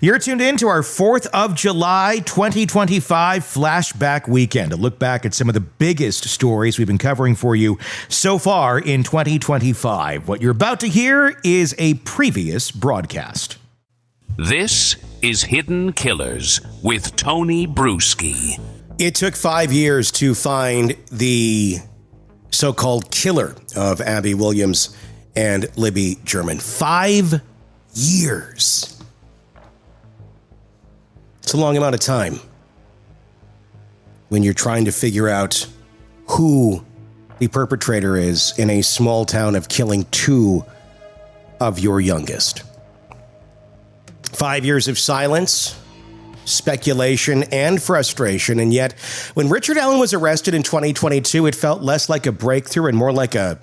You're tuned in to our 4th of July 2025 flashback weekend, a look back at some of the biggest stories we've been covering for you so far in 2025. What you're about to hear is a previous broadcast. This is Hidden Killers with Tony Brueski. It took 5 years to find the so-called killer of Abby Williams and Libby German. 5 years. It's a long amount of time when you're trying to figure out who the perpetrator is in a small town of killing 2 of your youngest. 5 years of silence, speculation, and frustration, and yet when Richard Allen was arrested in 2022, it felt less like a breakthrough and more like a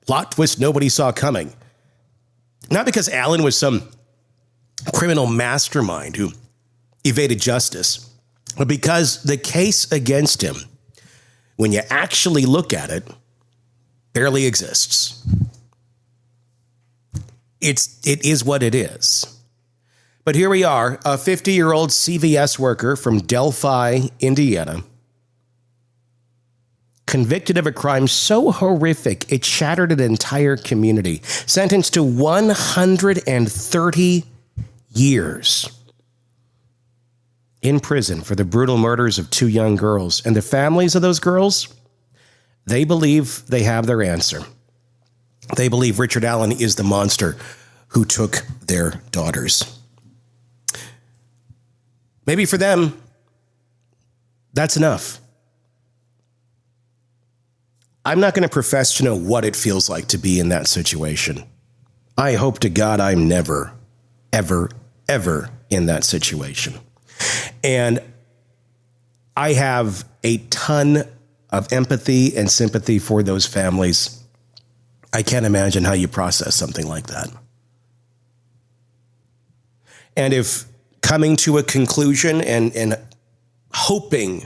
plot twist nobody saw coming. Not because Allen was some criminal mastermind who evaded justice, but because the case against him, when you actually look at it, barely exists. It is what it is. But here we are, a 50-year-old CVS worker from Delphi, Indiana, convicted of a crime so horrific it shattered an entire community, sentenced to 130 years in prison for the brutal murders of 2 young girls. And the families of those girls, they believe they have their answer. They believe Richard Allen is the monster who took their daughters. Maybe for them, that's enough. I'm not going to profess to know what it feels like to be in that situation. I hope to God I'm never, ever, ever in that situation. And I have a ton of empathy and sympathy for those families. I can't imagine how you process something like that. And if coming to a conclusion and hoping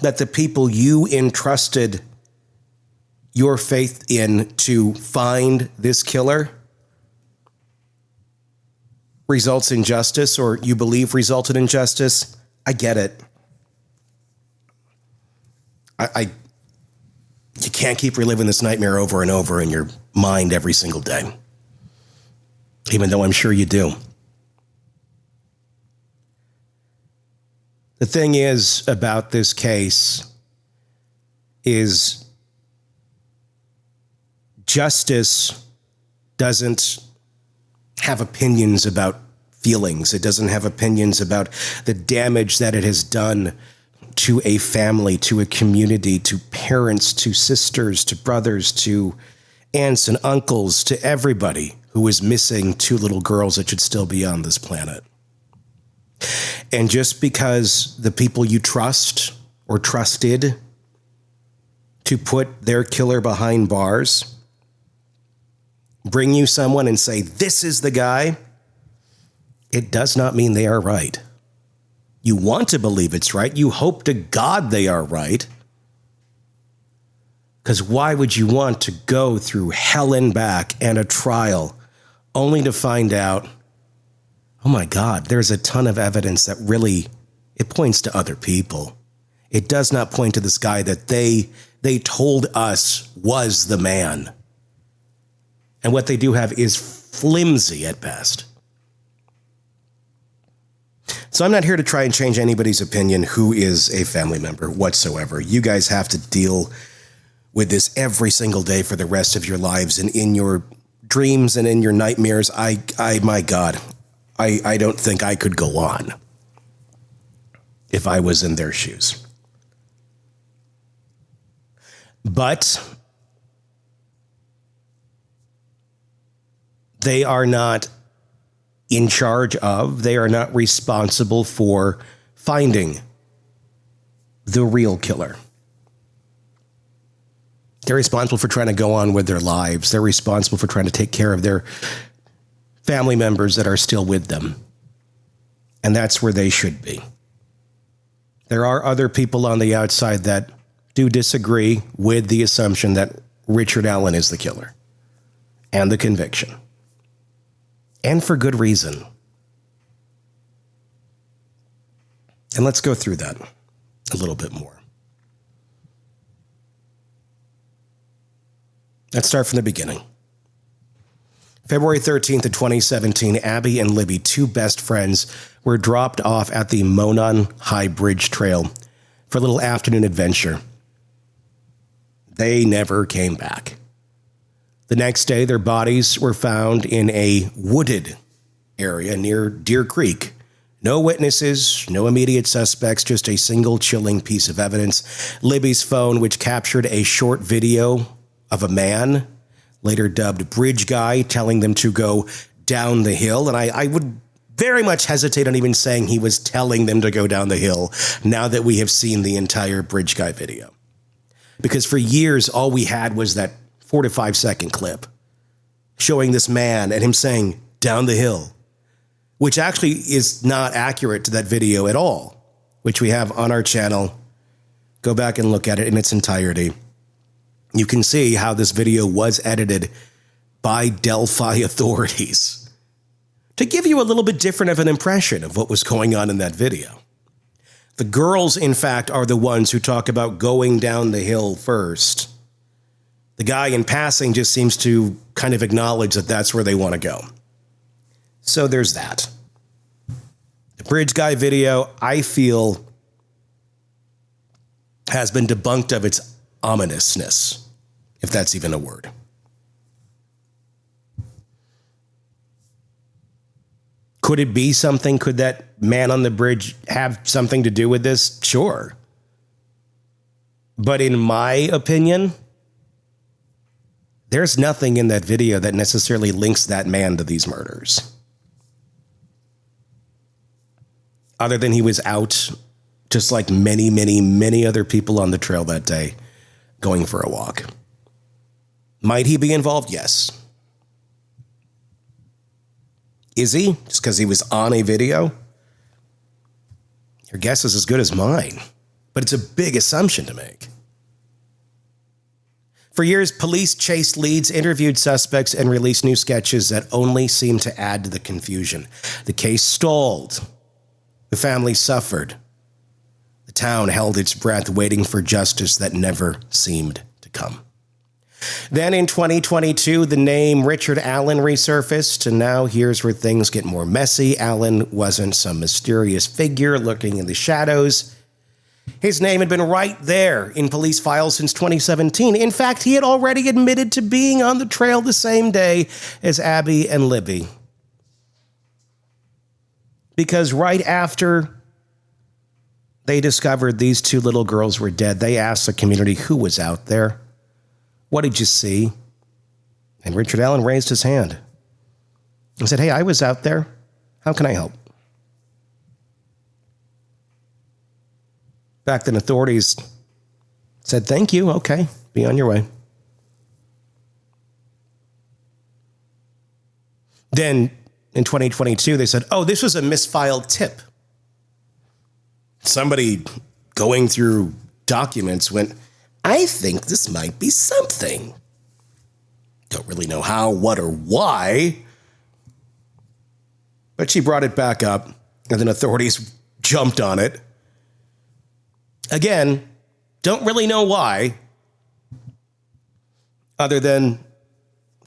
that the people you entrusted your faith in to find this killer results in justice, or you believe resulted in justice, I get it. You can't keep reliving this nightmare over and over in your mind every single day, even though I'm sure you do. The thing is about this case is justice doesn't have opinions about feelings. It doesn't have opinions about the damage that it has done to a family, to a community, to parents, to sisters, to brothers, to aunts and uncles, to everybody who is missing 2 little girls that should still be on this planet. And just because the people you trust or trusted to put their killer behind bars bring you someone and say, this is the guy, it does not mean they are right. You want to believe it's right. You hope to God they are right. Because why would you want to go through hell and back and a trial only to find out, oh my God, there's a ton of evidence that really, it points to other people. It does not point to this guy that they told us was the man. And what they do have is flimsy at best. So I'm not here to try and change anybody's opinion who is a family member whatsoever. You guys have to deal with this every single day for the rest of your lives, and in your dreams and in your nightmares. My God, I don't think I could go on if I was in their shoes. But they are not in charge of, they are not responsible for finding the real killer. They're responsible for trying to go on with their lives. They're responsible for trying to take care of their family members that are still with them. And that's where they should be. There are other people on the outside that do disagree with the assumption that Richard Allen is the killer and the conviction. And for good reason. And let's go through that a little bit more. Let's start from the beginning. February 13th of 2017, Abby and Libby, two best friends, were dropped off at the Monon High Bridge Trail for a little afternoon adventure. They never came back. The next day, their bodies were found in a wooded area near Deer Creek. No witnesses, no immediate suspects, just a single chilling piece of evidence. Libby's phone, which captured a short video of a man, later dubbed Bridge Guy, telling them to go down the hill. And I would very much hesitate on even saying he was telling them to go down the hill now that we have seen the entire Bridge Guy video. Because for years, all we had was that 4 to 5 second clip showing this man and him saying, down the hill, which actually is not accurate to that video at all, which we have on our channel. Go back and look at it in its entirety. You can see how this video was edited by Delphi authorities to give you a little bit different of an impression of what was going on in that video. The girls, in fact, are the ones who talk about going down the hill first. The guy in passing just seems to kind of acknowledge that that's where they want to go. So there's that. The Bridge Guy video, I feel, has been debunked of its ominousness, if that's even a word. Could it be something? Could that man on the bridge have something to do with this? Sure. But in my opinion, there's nothing in that video that necessarily links that man to these murders. Other than he was out, just like many, many, many other people on the trail that day, going for a walk. Might he be involved? Yes. Is he? Just because he was on a video? Your guess is as good as mine, but it's a big assumption to make. For years, police chased leads, interviewed suspects, and released new sketches that only seemed to add to the confusion. The case stalled. The family suffered. The town held its breath, waiting for justice that never seemed to come. Then in 2022, the name Richard Allen resurfaced, and now here's where things get more messy. Allen wasn't some mysterious figure lurking in the shadows. His name had been right there in police files since 2017. In fact, he had already admitted to being on the trail the same day as Abby and Libby. Because right after they discovered these two little girls were dead, they asked the community who was out there. What did you see? And Richard Allen raised his hand and said, hey, I was out there. How can I help? Back then, authorities said, thank you. Okay, be on your way. Then in 2022, they said, oh, this was a misfiled tip. Somebody going through documents went, I think this might be something. Don't really know how, what, or why. But she brought it back up, and then authorities jumped on it. Again, don't really know why, other than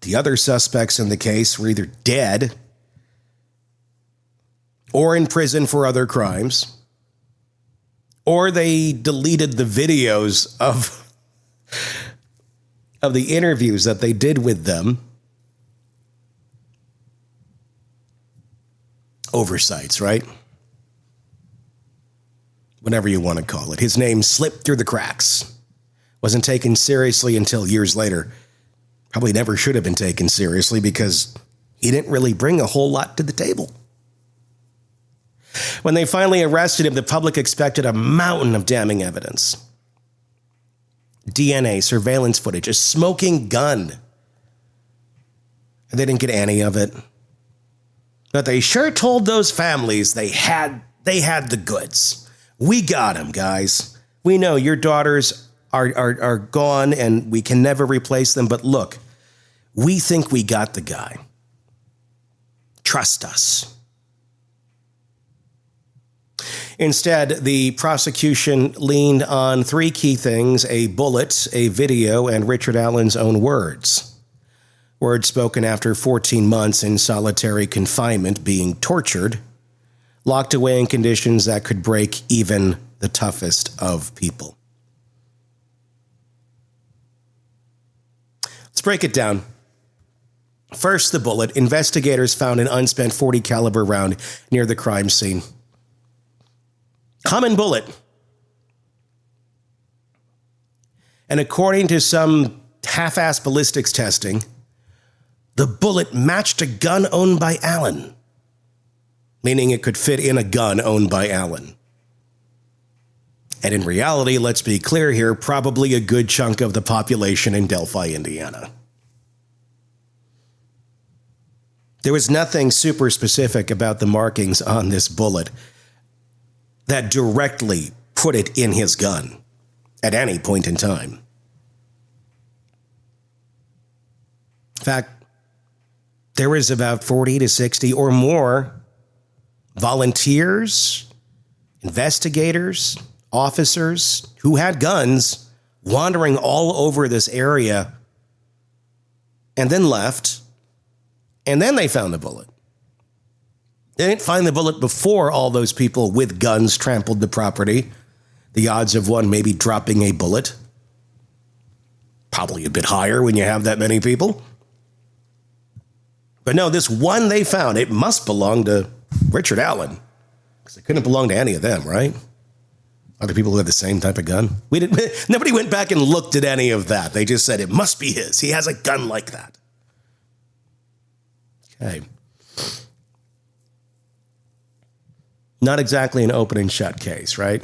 the other suspects in the case were either dead or in prison for other crimes, or they deleted the videos of the interviews that they did with them. Oversights, right? Whatever you want to call it. His name slipped through the cracks. Wasn't taken seriously until years later. Probably never should have been taken seriously because he didn't really bring a whole lot to the table. When they finally arrested him, the public expected a mountain of damning evidence. DNA, surveillance footage, a smoking gun. And they didn't get any of it. But they sure told those families they had the goods. We got them, guys. We know your daughters are gone and we can never replace them. But look, we think we got the guy. Trust us. Instead, the prosecution leaned on three key things: a bullet, a video, and Richard Allen's own words. Words spoken after 14 months in solitary confinement, being tortured, locked away in conditions that could break even the toughest of people. Let's break it down. First, the bullet. Investigators found an unspent .40 caliber round near the crime scene. Common bullet. And according to some half-ass ballistics testing, the bullet matched a gun owned by Allen, meaning it could fit in a gun owned by Allen. And in reality, let's be clear here, probably a good chunk of the population in Delphi, Indiana. There was nothing super specific about the markings on this bullet that directly put it in his gun at any point in time. In fact, there was about 40 to 60 or more volunteers, investigators, officers who had guns wandering all over this area and then left, and then they found the bullet. They didn't find the bullet before all those people with guns trampled the property. The odds of one maybe dropping a bullet, probably a bit higher when you have that many people. But no, this one they found, it must belong to Richard Allen, because it couldn't belong to any of them, right? Other people who had the same type of gun. Nobody went back and looked at any of that. They just said it must be his. He has a gun like that. Okay. Not exactly an open and shut case, right?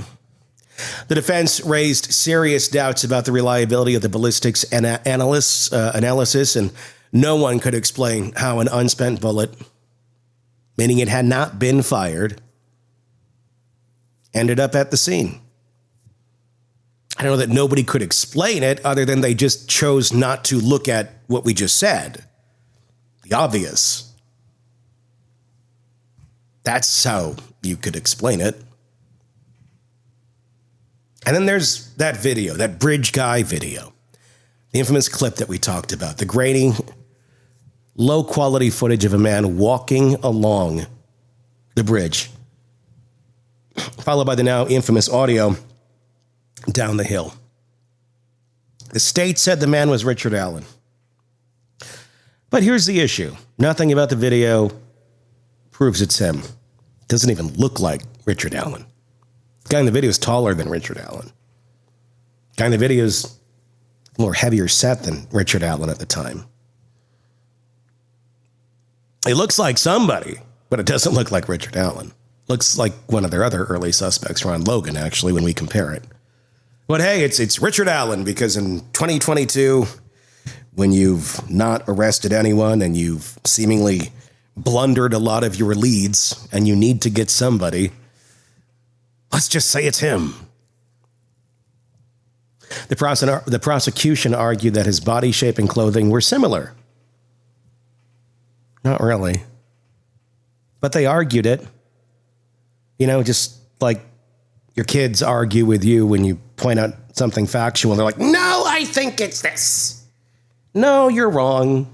The defense raised serious doubts about the reliability of the ballistics analysis, and no one could explain how an unspent bullet, meaning it had not been fired, ended up at the scene. I know that nobody could explain it other than they just chose not to look at what we just said. The obvious. That's how you could explain it. And then there's that video, that bridge guy video. The infamous clip that we talked about. The grainy, low-quality footage of a man walking along the bridge, followed by the now infamous audio down the hill. The state said the man was Richard Allen. But here's the issue. Nothing about the video proves it's him. Doesn't even look like Richard Allen. The guy in the video is taller than Richard Allen. The guy in the video is more heavier set than Richard Allen at the time. It looks like somebody, but it doesn't look like Richard Allen. Looks like one of their other early suspects, Ron Logan, actually, when we compare it. But hey, it's Richard Allen, because in 2022, when you've not arrested anyone and you've seemingly blundered a lot of your leads and you need to get somebody, let's just say it's him. The prosecution argued that his body shape and clothing were similar. Not really. But they argued it. You know, just like your kids argue with you when you point out something factual. They're like, no, I think it's this. No, you're wrong.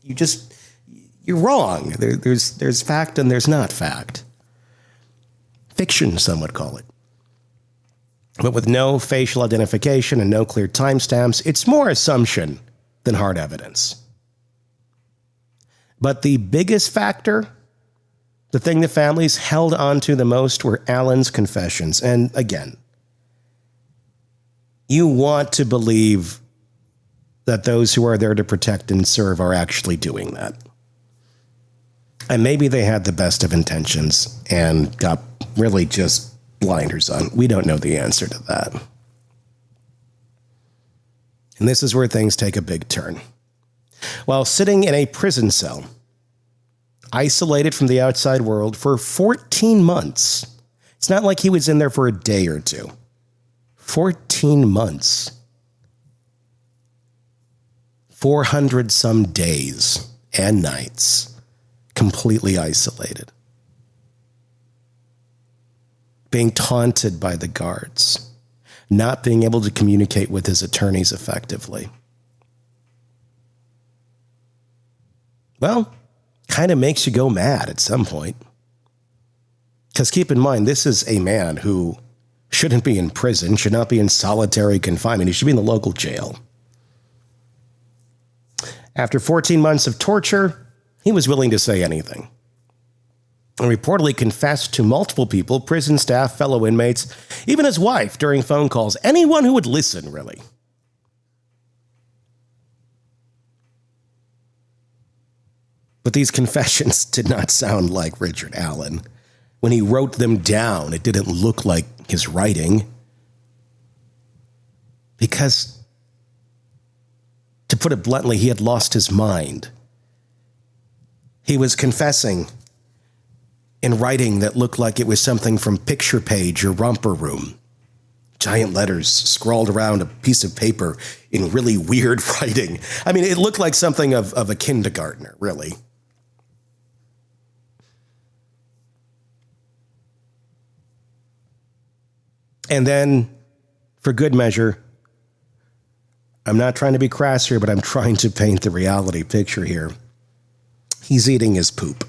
You're wrong. There's fact and there's not fact. Fiction, some would call it. But with no facial identification and no clear timestamps, it's more assumption than hard evidence. But the biggest factor, the thing the families held on to the most, were Allen's confessions. And again, you want to believe that those who are there to protect and serve are actually doing that. And maybe they had the best of intentions and got really just blinders on. We don't know the answer to that. And this is where things take a big turn. While sitting in a prison cell, isolated from the outside world for 14 months, it's not like he was in there for a day or two. 14 months. 400 some days and nights, completely isolated. being taunted by the guards, not being able to communicate with his attorneys effectively. Well, kind of makes you go mad at some point. Because keep in mind, this is a man who shouldn't be in prison, should not be in solitary confinement. He should be in the local jail. After 14 months of torture, he was willing to say anything. And reportedly confessed to multiple people, prison staff, fellow inmates, even his wife during phone calls. Anyone who would listen, really. But these confessions did not sound like Richard Allen. When he wrote them down, it didn't look like his writing. Because, to put it bluntly, he had lost his mind. He was confessing in writing that looked like it was something from Picture Page or Romper Room. Giant letters scrawled around a piece of paper in really weird writing. I mean, it looked like something of a kindergartner, really. And then, for good measure, I'm not trying to be crass here, but I'm trying to paint the reality picture here. He's eating his poop.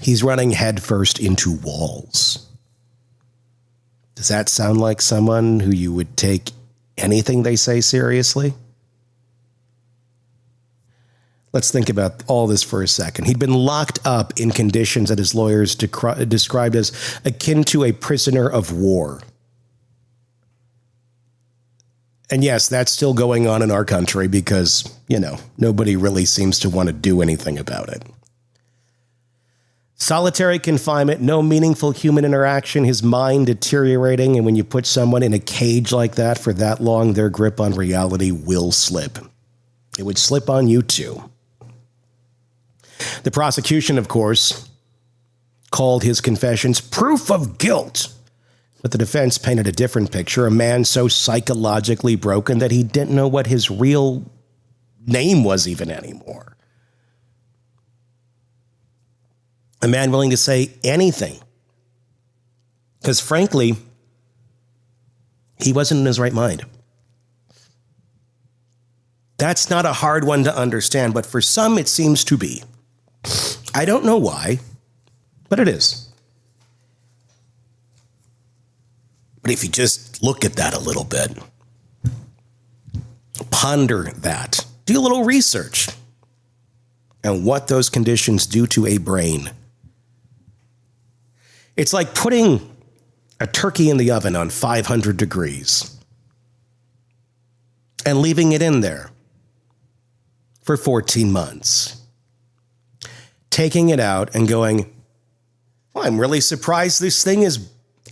He's running headfirst into walls. Does that sound like someone who you would take anything they say seriously? Let's think about all this for a second. He'd been locked up in conditions that his lawyers described as akin to a prisoner of war. And yes, that's still going on in our country because, nobody really seems to want to do anything about it. Solitary confinement, no meaningful human interaction, his mind deteriorating, and when you put someone in a cage like that for that long, their grip on reality will slip. It would slip on you too. The prosecution, of course, called his confessions proof of guilt. But the defense painted a different picture, a man so psychologically broken that he didn't know what his real name was even anymore. A man willing to say anything. Because frankly, he wasn't in his right mind. That's not a hard one to understand, but for some it seems to be. I don't know why, but it is. But if you just look at that a little bit, ponder that, do a little research and what those conditions do to a brain. It's like putting a turkey in the oven on 500 degrees and leaving it in there for 14 months. Taking it out and going, well, I'm really surprised this thing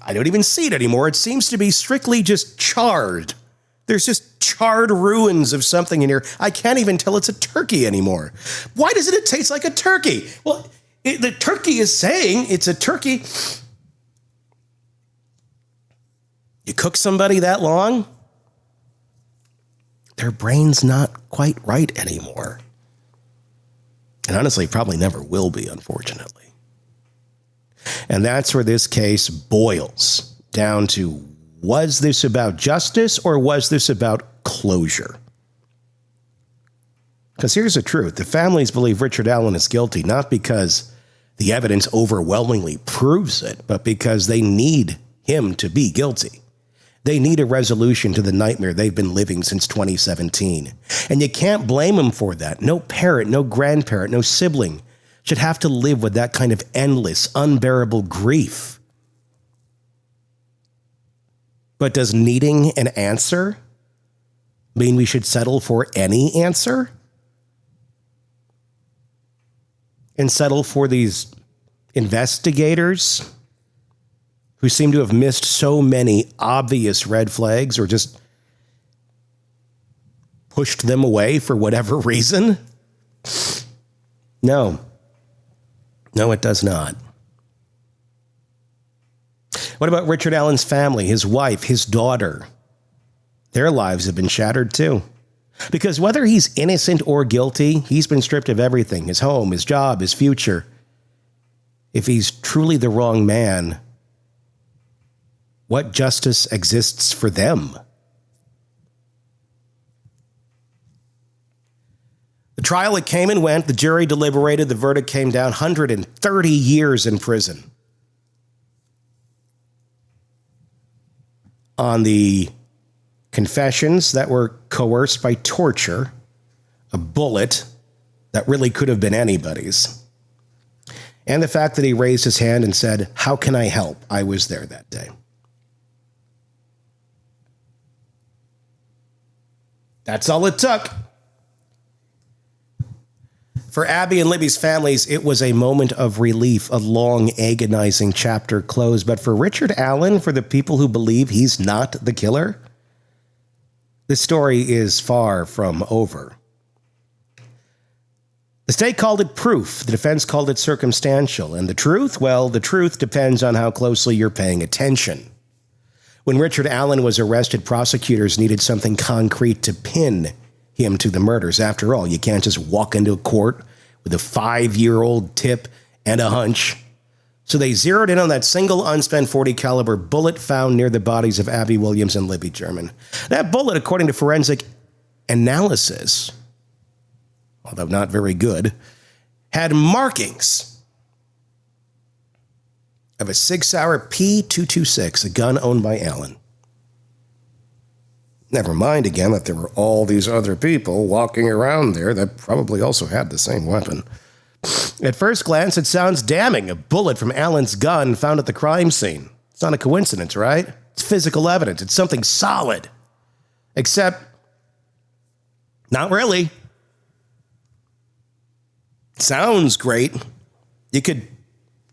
I don't even see it anymore. It seems to be strictly just charred. There's just charred ruins of something in here. I can't even tell it's a turkey anymore. Why doesn't it taste like a turkey? Well, the turkey is saying it's a turkey. You cook somebody that long, their brain's not quite right anymore. And honestly, probably never will be, unfortunately. And that's where this case boils down to, was this about justice or was this about closure? Because here's the truth. The families believe Richard Allen is guilty, not because the evidence overwhelmingly proves it, but because they need him to be guilty. They need a resolution to the nightmare they've been living since 2017. And you can't blame them for that. No parent, no grandparent, no sibling should have to live with that kind of endless, unbearable grief. But does needing an answer mean we should settle for any answer? And settle for these investigators who seem to have missed so many obvious red flags or just pushed them away for whatever reason? No. No, it does not. What about Richard Allen's family, his wife, his daughter? Their lives have been shattered too. Because whether he's innocent or guilty, he's been stripped of everything, his home, his job, his future. If he's truly the wrong man, What justice exists for them? The trial, it came and went. The jury deliberated. The verdict came down: 130 years in prison. On the confessions that were coerced by torture, a bullet that really could have been anybody's, and the fact that he raised his hand and said, "How can I help? I was there that day." That's all it took. For Abby and Libby's families, it was a moment of relief, a long, agonizing chapter closed. But for Richard Allen, for the people who believe he's not the killer, this story is far from over. The state called it proof. The defense called it circumstantial. And the truth? Well, the truth depends on how closely you're paying attention. When Richard Allen was arrested, prosecutors needed something concrete to pin him to the murders. After all, you can't just walk into a court with a 5-year-old tip and a hunch. So they zeroed in on that single unspent .40 caliber bullet found near the bodies of Abby Williams and Libby German. That bullet, according to forensic analysis, although not very good, had markings of a Sig Sauer P226, a gun owned by Allen. Never mind, again, that there were all these other people walking around there that probably also had the same weapon. At first glance, it sounds damning. A bullet from Allen's gun found at the crime scene. It's not a coincidence, right? It's physical evidence. It's something solid. Except, not really. Sounds great. You could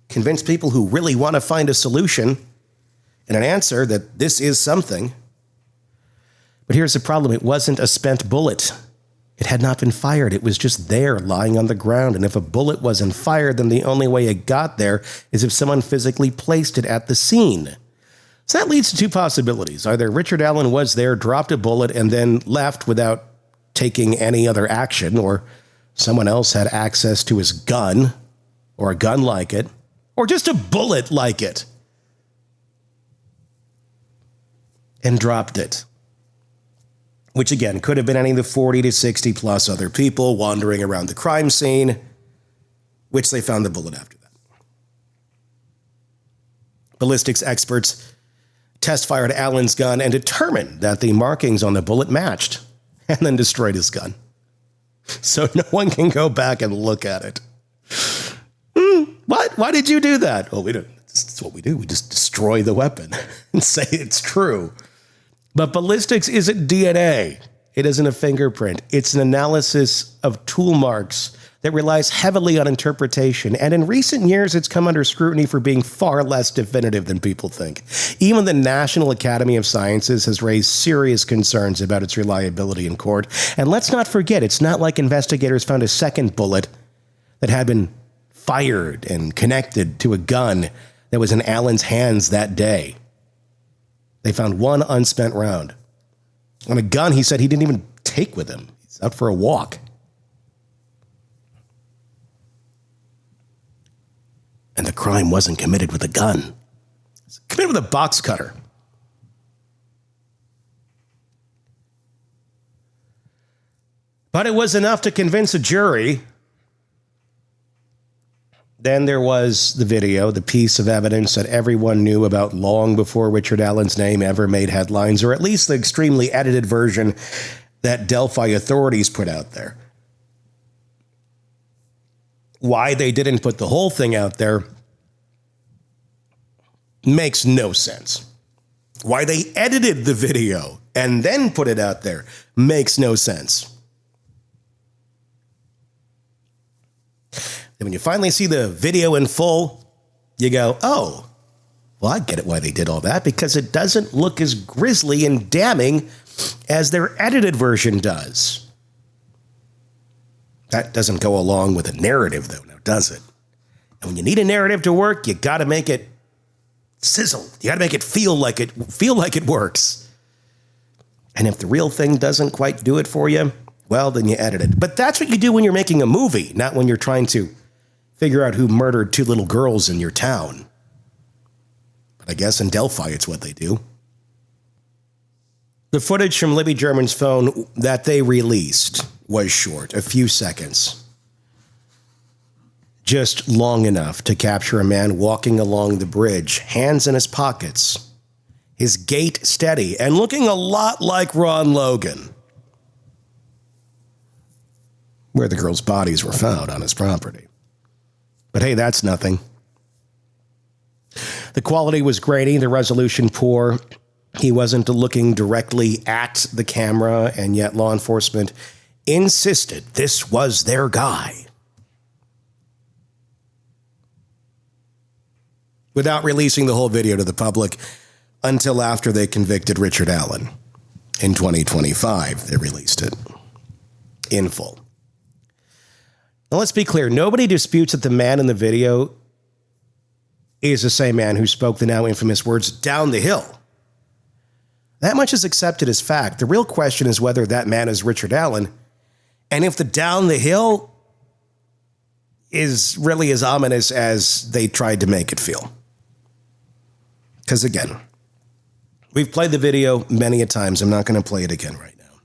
convince people who really want to find a solution and an answer that this is something. But here's the problem. It wasn't a spent bullet. It had not been fired. It was just there, lying on the ground. And if a bullet wasn't fired, then the only way it got there is if someone physically placed it at the scene. So that leads to two possibilities. Either Richard Allen was there, dropped a bullet, and then left without taking any other action, or someone else had access to his gun, or a gun like it, or just a bullet like it, and dropped it. Which, again, could have been any of the 40 to 60 plus other people wandering around the crime scene, which they found the bullet after that. Ballistics experts test-fired Allen's gun and determined that the markings on the bullet matched, and then destroyed his gun. So no one can go back and look at it. What? Why did you do that? Well, we don't. That's what we do. We just destroy the weapon and say it's true. But ballistics isn't DNA. It isn't a fingerprint. It's an analysis of tool marks that relies heavily on interpretation. And in recent years, it's come under scrutiny for being far less definitive than people think. Even the National Academy of Sciences has raised serious concerns about its reliability in court. And let's not forget, it's not like investigators found a second bullet that had been fired and connected to a gun that was in Allen's hands that day. They found one unspent round on a gun he said he didn't even take with him. He's out for a walk. And the crime wasn't committed with a gun. It was committed with a box cutter. But it was enough to convince a jury. Then there was the video, the piece of evidence that everyone knew about long before Richard Allen's name ever made headlines, or at least the extremely edited version that Delphi authorities put out there. Why they didn't put the whole thing out there makes no sense. Why they edited the video and then put it out there makes no sense. And when you finally see the video in full, you go, oh, well, I get it why they did all that, because it doesn't look as grisly and damning as their edited version does. That doesn't go along with a narrative, though, now does it? And when you need a narrative to work, you got to make it sizzle. You got to make it feel like it works. And if the real thing doesn't quite do it for you, well, then you edit it. But that's what you do when you're making a movie, not when you're trying to figure out who murdered two little girls in your town. I guess in Delphi, it's what they do. The footage from Libby German's phone that they released was short, a few seconds. Just long enough to capture a man walking along the bridge, hands in his pockets, his gait steady, and looking a lot like Ron Logan, where the girls' bodies were found on his property. But hey, that's nothing. The quality was grainy, the resolution poor. He wasn't looking directly at the camera, and yet law enforcement insisted this was their guy. Without releasing the whole video to the public until after they convicted Richard Allen. In 2025, they released it in full. Now, let's be clear. Nobody disputes that the man in the video is the same man who spoke the now infamous words, "down the hill." That much is accepted as fact. The real question is whether that man is Richard Allen, and if the "down the hill" is really as ominous as they tried to make it feel. Because again, we've played the video many a times. I'm not going to play it again right now.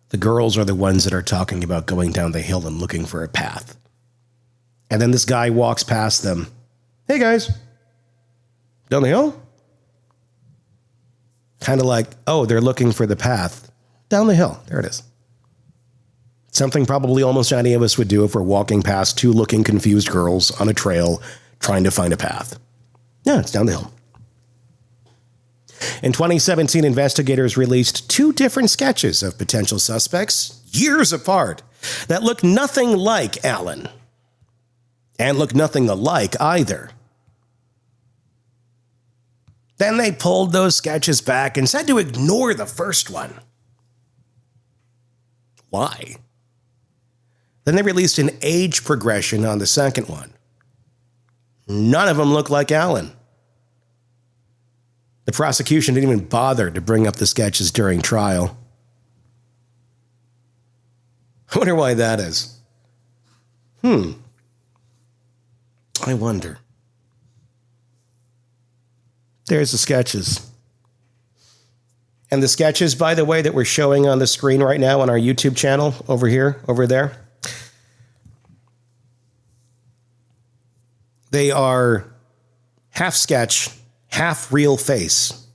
The girls are the ones that are talking about going down the hill and looking for a path. And then this guy walks past them. "Hey guys, down the hill?" Kind of like, oh, they're looking for the path. Down the hill. There it is. Something probably almost any of us would do if we're walking past two looking confused girls on a trail trying to find a path. Yeah, it's down the hill. In 2017, investigators released two different sketches of potential suspects, years apart, that look nothing like Allen. And look nothing alike either. Then they pulled those sketches back and said to ignore the first one. Why? Then they released an age progression on the second one. None of them look like Allen. The prosecution didn't even bother to bring up the sketches during trial. I wonder why that is. I wonder. There's the sketches. And the sketches, by the way, that we're showing on the screen right now on our YouTube channel over here, over there, they are half sketch, half real face.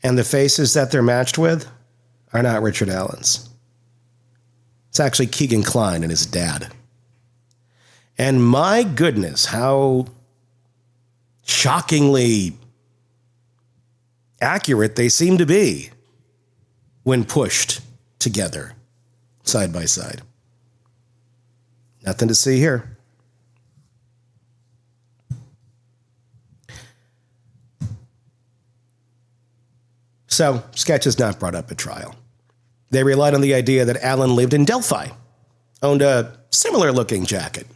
And the faces that they're matched with are not Richard Allen's. It's actually Keegan Kline and his dad. And my goodness, how shockingly accurate they seem to be when pushed together, side by side. Nothing to see here. So, sketch is not brought up at trial. They relied on the idea that Allen lived in Delphi, owned a similar-looking jacket,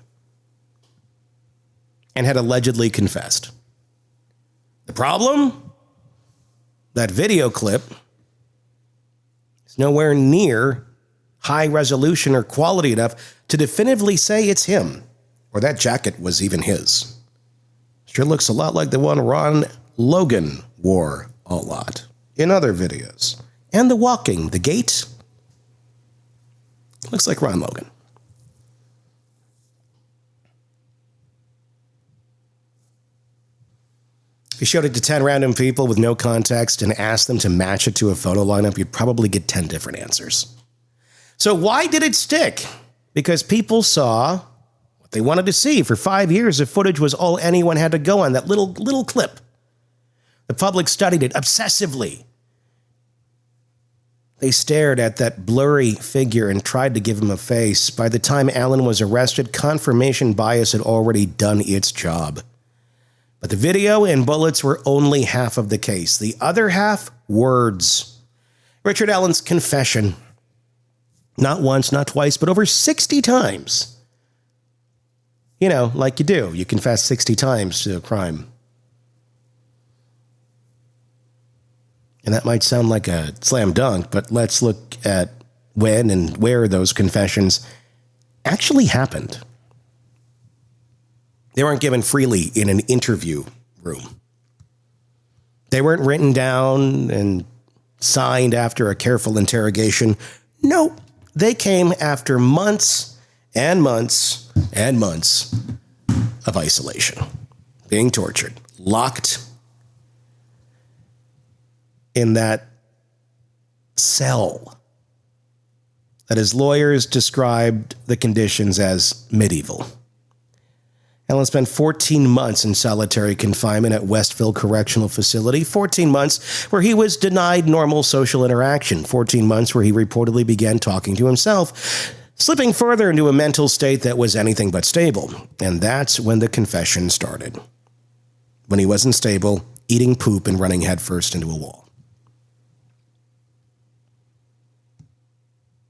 and had allegedly confessed. The problem? That video clip is nowhere near high resolution or quality enough to definitively say it's him, or that jacket was even his. Sure looks a lot like the one Ron Logan wore a lot in other videos. And the walking, the gait, looks like Ron Logan. If you showed it to 10 random people with no context and asked them to match it to a photo lineup, you'd probably get 10 different answers. So why did it stick? Because people saw what they wanted to see. For 5 years, the footage was all anyone had to go on, that little clip. The public studied it obsessively. They stared at that blurry figure and tried to give him a face. By the time Allen was arrested, confirmation bias had already done its job. But the video and bullets were only half of the case. The other half, words. Richard Allen's confession. Not once, not twice, but over 60 times. You know, like you do. You confess 60 times to a crime. And that might sound like a slam dunk, but let's look at when and where those confessions actually happened. They weren't given freely in an interview room. They weren't written down and signed after a careful interrogation. No, they came after months and months and months of isolation, being tortured, locked in that cell that his lawyers described the conditions as medieval. Alan spent 14 months in solitary confinement at Westville Correctional Facility, 14 months where he was denied normal social interaction, 14 months where he reportedly began talking to himself, slipping further into a mental state that was anything but stable. And that's when the confession started. When he wasn't stable, eating poop and running headfirst into a wall.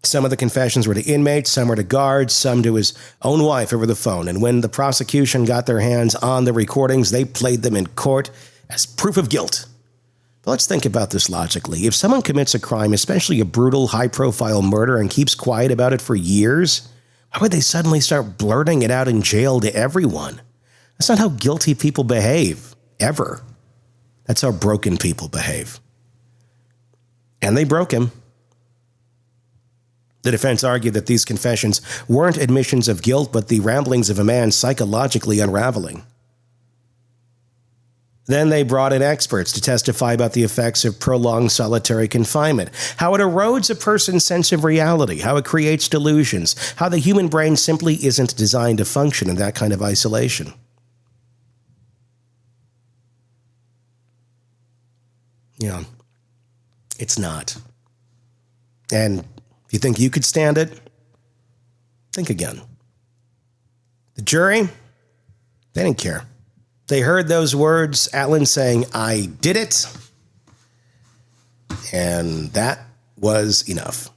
Some of the confessions were to inmates, some were to guards, some to his own wife over the phone. And when the prosecution got their hands on the recordings, they played them in court as proof of guilt. But let's think about this logically. If someone commits a crime, especially a brutal, high-profile murder, and keeps quiet about it for years, why would they suddenly start blurting it out in jail to everyone? That's not how guilty people behave, ever. That's how broken people behave. And they broke him. The defense argued that these confessions weren't admissions of guilt, but the ramblings of a man psychologically unraveling. Then they brought in experts to testify about the effects of prolonged solitary confinement, how it erodes a person's sense of reality, how it creates delusions, how the human brain simply isn't designed to function in that kind of isolation. Yeah, it's not. And if you think you could stand it, think again. The jury, they didn't care. They heard those words, Alan saying, "I did it," and that was enough.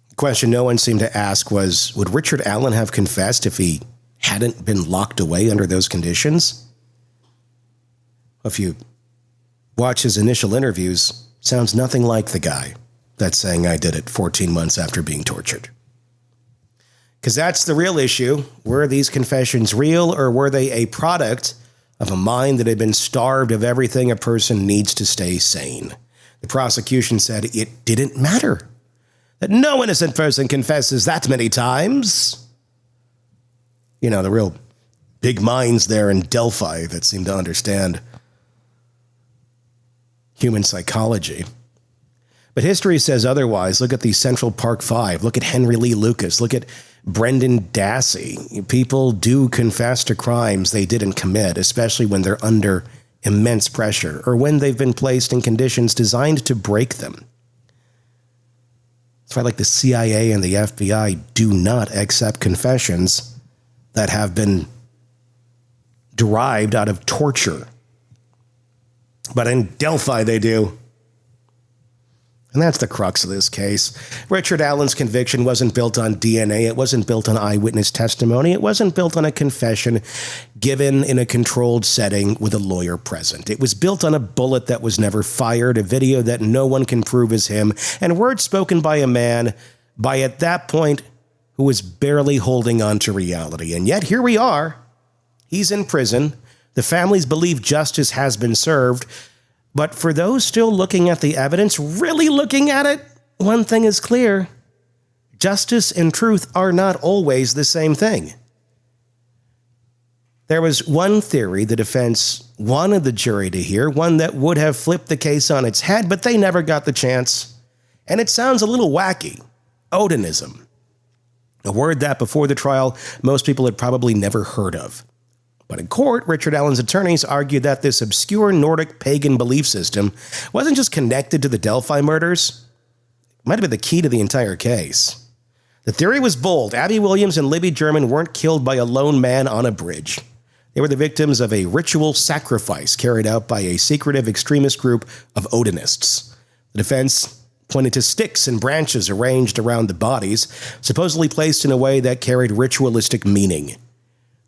The question no one seemed to ask was, would Richard Allen have confessed if he hadn't been locked away under those conditions? If you watch his initial interviews, sounds nothing like the guy that's saying "I did it" 14 months after being tortured. Because that's the real issue. Were these confessions real, or were they a product of a mind that had been starved of everything a person needs to stay sane? The prosecution said it didn't matter, that no innocent person confesses that many times. You know, the real big minds there in Delphi that seem to understand human psychology. But history says otherwise. Look at the Central Park Five. Look at Henry Lee Lucas. Look at Brendan Dassey. People do confess to crimes they didn't commit, especially when they're under immense pressure or when they've been placed in conditions designed to break them. That's why, like, the CIA and the FBI do not accept confessions that have been derived out of torture. But in Delphi, they do. And that's the crux of this case. Richard Allen's conviction wasn't built on DNA. It wasn't built on eyewitness testimony. It wasn't built on a confession given in a controlled setting with a lawyer present. It was built on a bullet that was never fired, a video that no one can prove is him, and words spoken by a man, by at that point, who was barely holding on to reality. And yet here we are. He's in prison. The families believe justice has been served. But for those still looking at the evidence, really looking at it, one thing is clear. Justice and truth are not always the same thing. There was one theory the defense wanted the jury to hear, one that would have flipped the case on its head, but they never got the chance. And it sounds a little wacky. Odinism. A word that before the trial, most people had probably never heard of. But in court, Richard Allen's attorneys argued that this obscure Nordic pagan belief system wasn't just connected to the Delphi murders. It might have been the key to the entire case. The theory was bold. Abby Williams and Libby German weren't killed by a lone man on a bridge. They were the victims of a ritual sacrifice carried out by a secretive extremist group of Odinists. The defense pointed to sticks and branches arranged around the bodies, supposedly placed in a way that carried ritualistic meaning.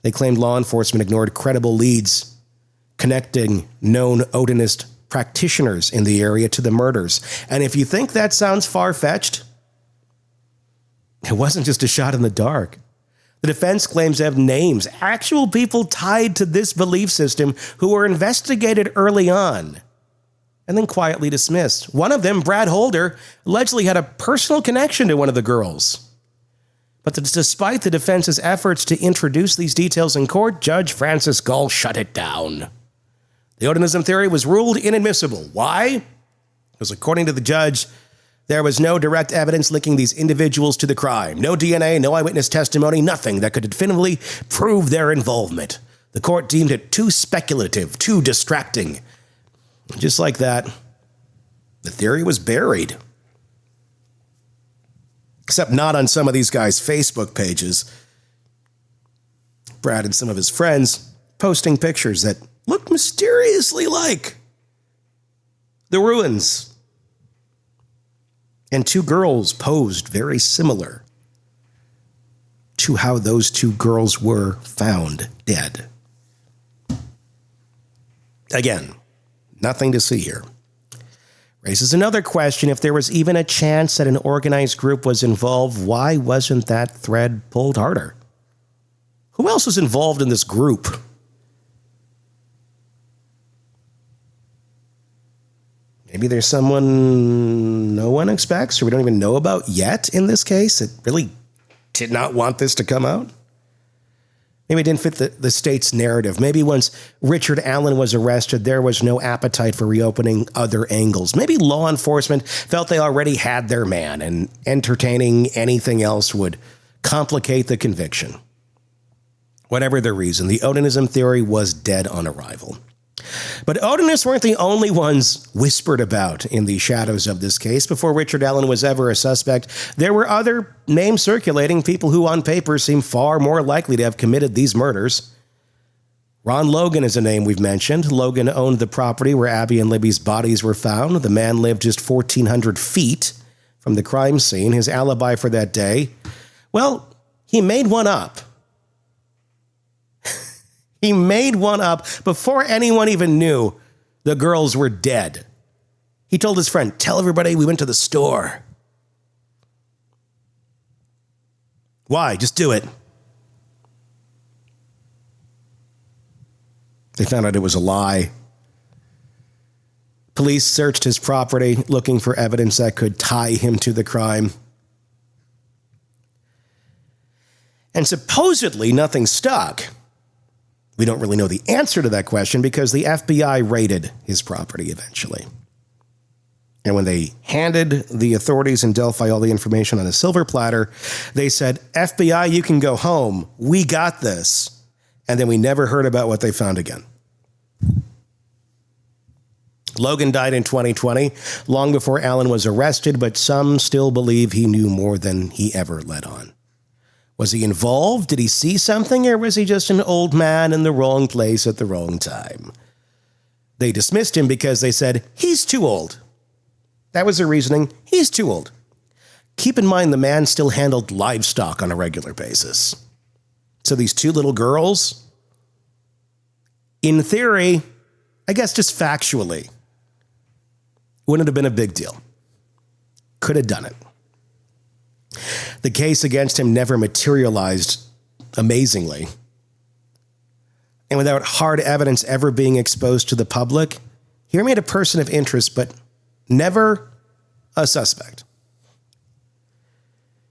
They claimed law enforcement ignored credible leads connecting known Odinist practitioners in the area to the murders. And if you think that sounds far-fetched, it wasn't just a shot in the dark. The defense claims to have names, actual people tied to this belief system who were investigated early on and then quietly dismissed. One of them, Brad Holder, allegedly had a personal connection to one of the girls. But despite the defense's efforts to introduce these details in court, Judge Francis Gall shut it down. The Odinism theory was ruled inadmissible. Why? Because according to the judge, there was no direct evidence linking these individuals to the crime. No DNA, no eyewitness testimony, nothing that could definitively prove their involvement. The court deemed it too speculative, too distracting. Just like that, the theory was buried. Except not on some of these guys' Facebook pages. Brad and some of his friends posting pictures that look mysteriously like the ruins. And two girls posed very similar to how those two girls were found dead. Again, nothing to see here. Raises another question. If there was even a chance that an organized group was involved, why wasn't that thread pulled harder? Who else was involved in this group? Maybe there's someone no one expects or we don't even know about yet in this case that really did not want this to come out. Maybe it didn't fit the state's narrative. Maybe once Richard Allen was arrested, there was no appetite for reopening other angles. Maybe law enforcement felt they already had their man and entertaining anything else would complicate the conviction. Whatever the reason, the Odinism theory was dead on arrival. But Odinists weren't the only ones whispered about in the shadows of this case. Before Richard Allen was ever a suspect, there were other names circulating, people who on paper seem far more likely to have committed these murders. Ron Logan is a name we've mentioned. Logan owned the property where Abby and Libby's bodies were found. The man lived just 1,400 feet from the crime scene. His alibi for that day, well, he made one up. He made one up before anyone even knew the girls were dead. He told his friend, "Tell everybody we went to the store." Why? Just do it. They found out it was a lie. Police searched his property looking for evidence that could tie him to the crime. And supposedly nothing stuck. We don't really know the answer to that question because the FBI raided his property eventually. And when they handed the authorities in Delphi all the information on a silver platter, they said, "FBI, you can go home. We got this." And then we never heard about what they found again. Logan died in 2020, long before Allen was arrested, but some still believe he knew more than he ever let on. Was he involved? Did he see something? Or was he just an old man in the wrong place at the wrong time? They dismissed him because they said, he's too old. That was their reasoning. He's too old. Keep in mind, the man still handled livestock on a regular basis. So these two little girls, in theory, I guess just factually, wouldn't have been a big deal. Could have done it. The case against him never materialized, amazingly. And without hard evidence ever being exposed to the public, he remained a person of interest, but never a suspect.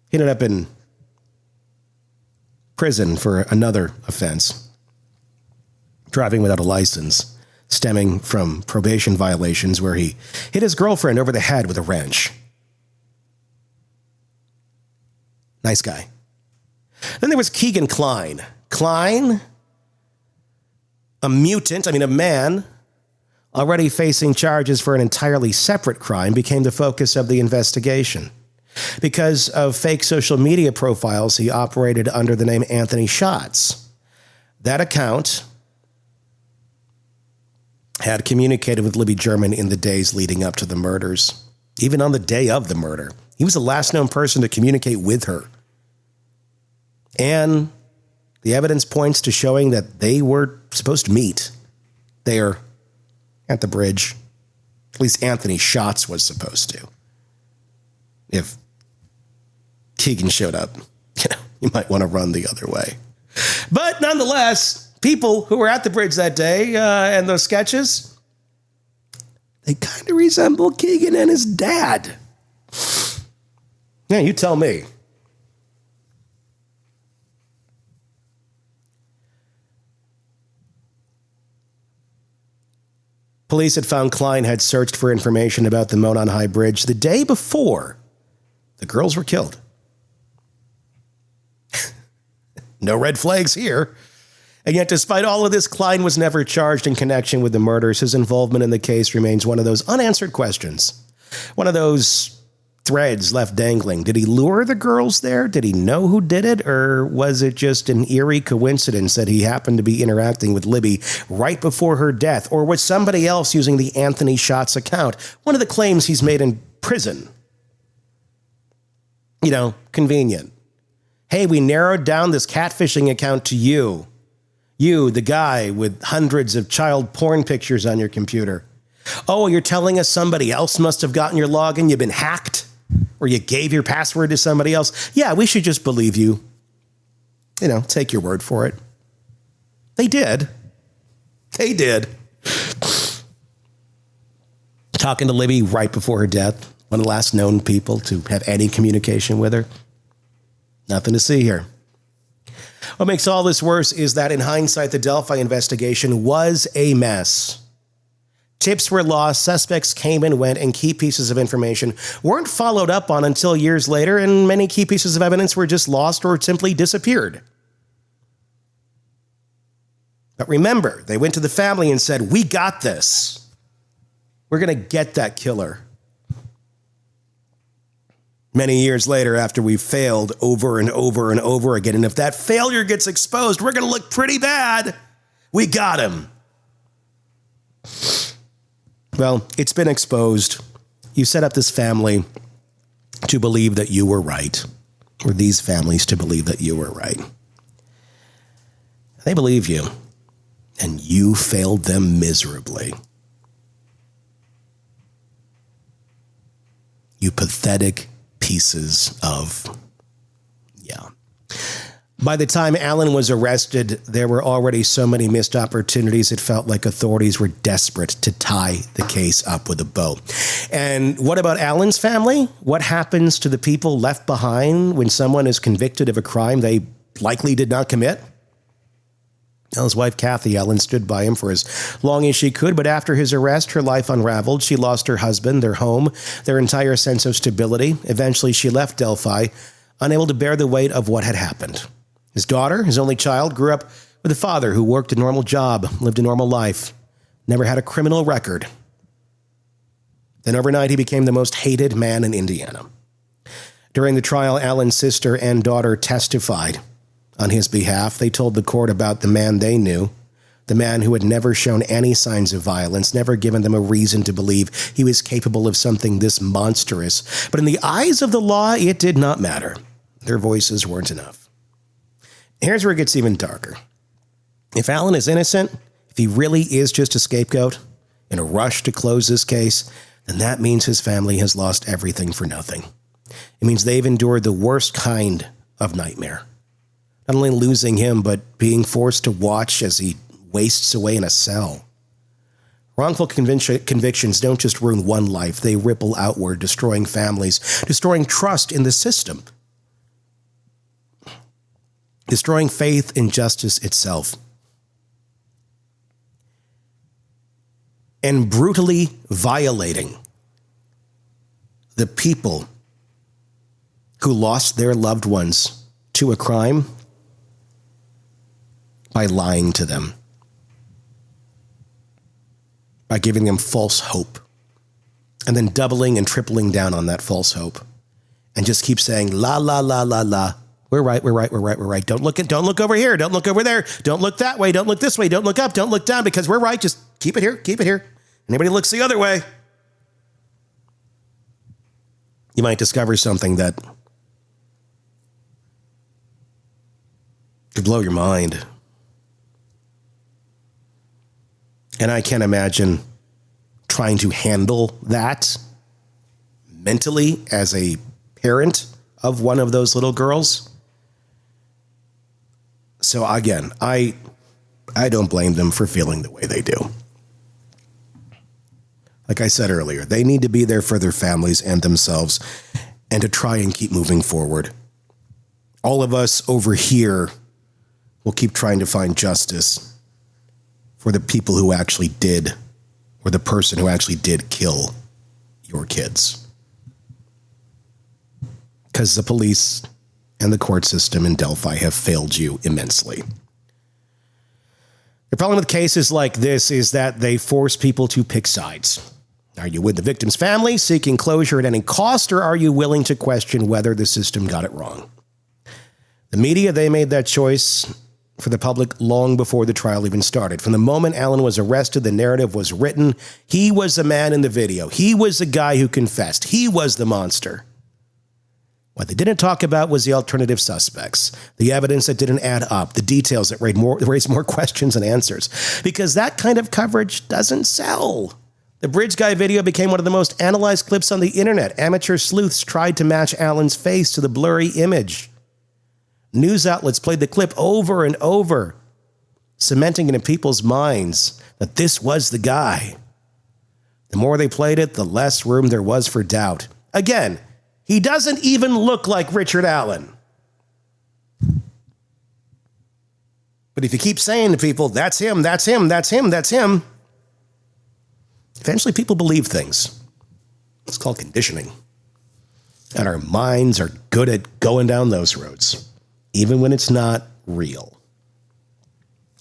He ended up in prison for another offense, driving without a license, stemming from probation violations where he hit his girlfriend over the head with a wrench. Nice guy. Then there was Keegan Kline. Kline, a man, already facing charges for an entirely separate crime, became the focus of the investigation. Because of fake social media profiles, he operated under the name Anthony Schatz. That account had communicated with Libby German in the days leading up to the murders. Even on the day of the murder, he was the last known person to communicate with her. And the evidence points to showing that they were supposed to meet there at the bridge. At least Anthony Schatz was supposed to. If Keegan showed up, you might want to run the other way. But nonetheless, people who were at the bridge that day and those sketches, they kind of resemble Keegan and his dad. Yeah, you tell me. Police had found Klein had searched for information about the Monon High Bridge the day before the girls were killed. No red flags here. And yet, despite all of this, Klein was never charged in connection with the murders. His involvement in the case remains one of those unanswered questions. One of those threads left dangling. Did he lure the girls there? Did he know who did it? Or was it just an eerie coincidence that he happened to be interacting with Libby right before her death? Or was somebody else using the Anthony Schatz account? One of the claims he's made in prison. You know, convenient. Hey, we narrowed down this catfishing account to you. You, the guy with hundreds of child porn pictures on your computer. Oh, you're telling us somebody else must have gotten your login? You've been hacked? Or you gave your password to somebody else? Yeah, we should just believe you. You know, take your word for it. They did. They did. Talking to Libby right before her death. One of the last known people to have any communication with her. Nothing to see here. What makes all this worse is that in hindsight, the Delphi investigation was a mess. Tips were lost, suspects came and went, and key pieces of information weren't followed up on until years later, and many key pieces of evidence were just lost or simply disappeared. But remember, they went to the family and said, "We got this. We're going to get that killer." Many years later, after we've failed over and over and over again, and if that failure gets exposed, we're going to look pretty bad. We got him. Well, it's been exposed. You set up this family to believe that you were right, or these families to believe that you were right. They believe you, and you failed them miserably. You pathetic pieces of, By the time Alan was arrested, there were already so many missed opportunities. It felt like authorities were desperate to tie the case up with a bow. And what about Alan's family? What happens to the people left behind when someone is convicted of a crime they likely did not commit? Well, his wife, Kathy Ellen, stood by him for as long as she could, but after his arrest, her life unraveled. She lost her husband, their home, their entire sense of stability. Eventually, she left Delphi, unable to bear the weight of what had happened. His daughter, his only child, grew up with a father who worked a normal job, lived a normal life, never had a criminal record. Then overnight, he became the most hated man in Indiana. During the trial, Alan's sister and daughter testified on his behalf. They told the court about the man they knew, the man who had never shown any signs of violence, never given them a reason to believe he was capable of something this monstrous. But in the eyes of the law, it did not matter. Their voices weren't enough. Here's where it gets even darker. If Alan is innocent, if he really is just a scapegoat in a rush to close this case, then that means his family has lost everything for nothing. It means they've endured the worst kind of nightmare. Not only losing him, but being forced to watch as he wastes away in a cell. Wrongful convictions don't just ruin one life, they ripple outward, destroying families, destroying trust in the system, destroying faith in justice itself, and brutally violating the people who lost their loved ones to a crime by lying to them, by giving them false hope, and then doubling and tripling down on that false hope, and just keep saying, la, la, la, la, la. We're right, we're right, we're right, we're right. Don't look over here. Don't look over there. Don't look that way. Don't look this way. Don't look up. Don't look down because we're right. Just keep it here. Keep it here. Anybody looks the other way, you might discover something that could blow your mind. And I can't imagine trying to handle that mentally as a parent of one of those little girls. So again, I don't blame them for feeling the way they do. Like I said earlier, they need to be there for their families and themselves and to try and keep moving forward. All of us over here will keep trying to find justice for the people who actually did, or the person who actually did kill your kids. Because the police and the court system in Delphi have failed you immensely. The problem with cases like this is that they force people to pick sides. Are you with the victim's family, seeking closure at any cost, or are you willing to question whether the system got it wrong? The media, they made that choice for the public long before the trial even started. From the moment Alan was arrested, the narrative was written. He was the man in the video. He was the guy who confessed. He was the monster. What they didn't talk about was the alternative suspects, the evidence that didn't add up, the details that raised more questions than answers, because that kind of coverage doesn't sell. The Bridge Guy video became one of the most analyzed clips on the internet. Amateur sleuths tried to match Alan's face to the blurry image. News outlets played the clip over and over, cementing it in people's minds that this was the guy. The more they played it, the less room there was for doubt. Again, he doesn't even look like Richard Allen. But if you keep saying to people, that's him, that's him, that's him, that's him, eventually people believe things. It's called conditioning. And our minds are good at going down those roads, even when it's not real.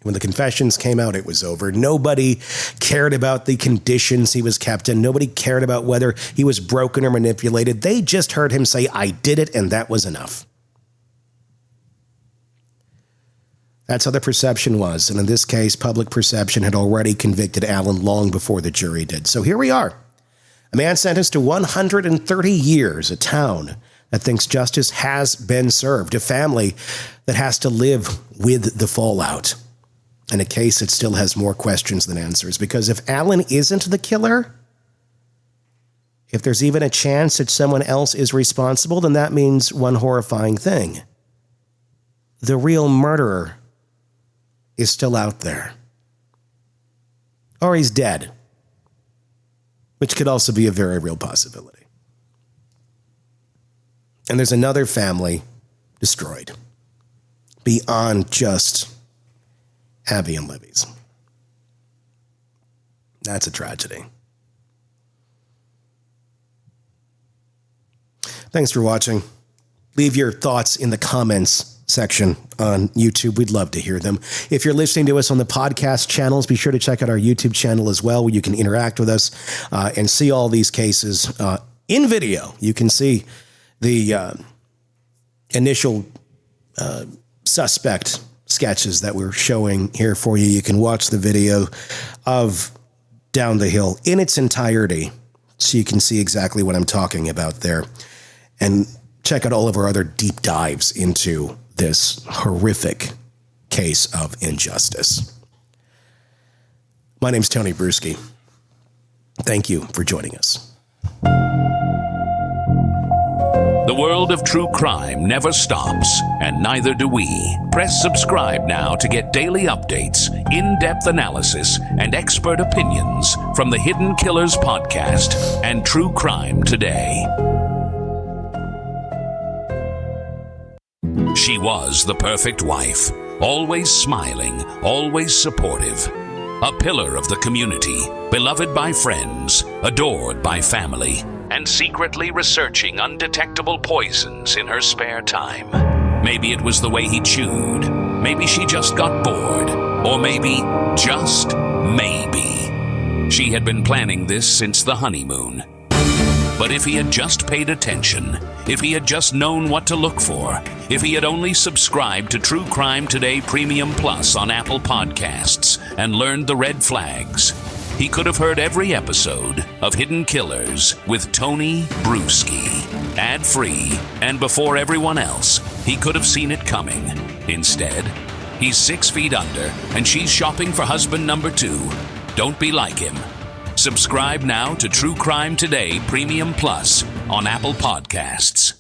When the confessions came out, it was over. Nobody cared about the conditions he was kept in. Nobody cared about whether he was broken or manipulated. They just heard him say, I did it, and that was enough. That's how the perception was. And in this case, public perception had already convicted Alan long before the jury did. So here we are. A man sentenced to 130 years, a town that thinks justice has been served, a family that has to live with the fallout, and a case that still has more questions than answers. Because if Alan isn't the killer, if there's even a chance that someone else is responsible, then that means one horrifying thing. The real murderer is still out there. Or he's dead, which could also be a very real possibility. And there's another family destroyed beyond just Abby and Libby's. That's a tragedy. Thanks for watching. Leave your thoughts in the comments section on YouTube. We'd love to hear them. If you're listening to us on the podcast channels, be sure to check out our YouTube channel as well, where you can interact with us and see all these cases in video. You can see the initial suspect sketches that we're showing here for you. You can watch the video of Down the Hill in its entirety, so you can see exactly what I'm talking about there. And check out all of our other deep dives into this horrific case of injustice. My name's Tony Brueski. Thank you for joining us. The world of true crime never stops, and neither do we. Press subscribe now to get daily updates, in-depth analysis, and expert opinions from the Hidden Killers podcast and True Crime Today. She was the perfect wife, always smiling, always supportive. A pillar of the community, beloved by friends, adored by family, and secretly researching undetectable poisons in her spare time. Maybe it was the way he chewed. Maybe she just got bored. Or maybe, just maybe, she had been planning this since the honeymoon. But if he had just paid attention, if he had just known what to look for, if he had only subscribed to True Crime Today Premium Plus on Apple Podcasts and learned the red flags, he could have heard every episode of Hidden Killers with Tony Brueski, ad-free, and before everyone else. He could have seen it coming. Instead, he's 6 feet under, and she's shopping for husband number 2. Don't be like him. Subscribe now to True Crime Today Premium Plus on Apple Podcasts.